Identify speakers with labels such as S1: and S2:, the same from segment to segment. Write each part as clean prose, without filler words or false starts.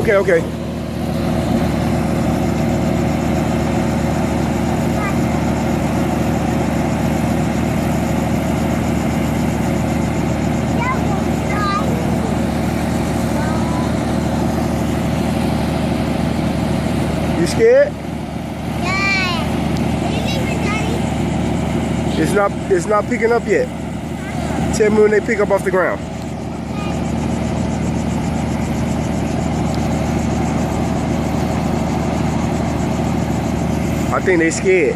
S1: Okay, okay. You scared? It's not picking up yet. Tell me when they pick up off the ground. I think they scared.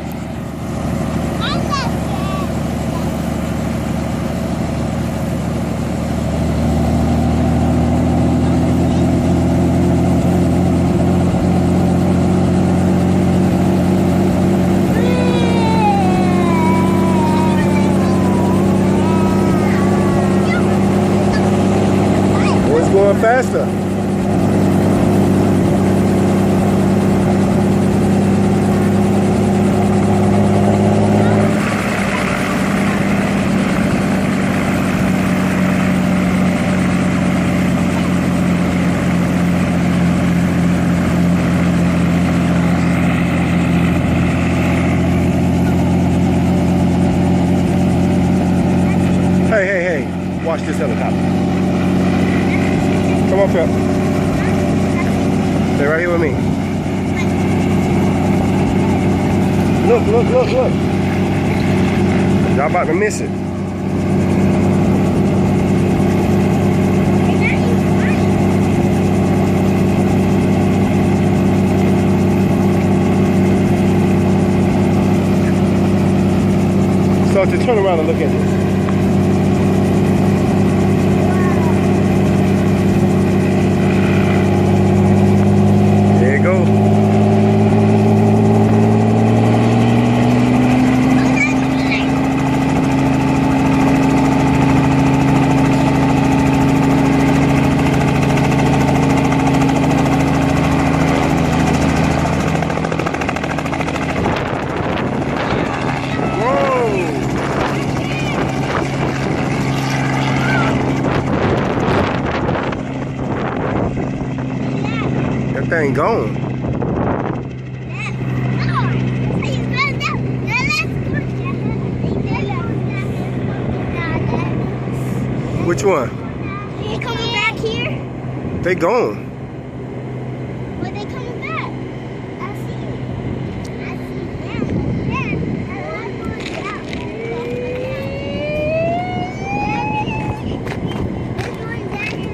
S1: It's going faster. Hey, watch this helicopter. Come on, Phil. Stay right here with me. Look. Y'all about to miss it. So to turn around and look at this. That thing gone. Which one?
S2: Are you coming back here?
S1: They gone.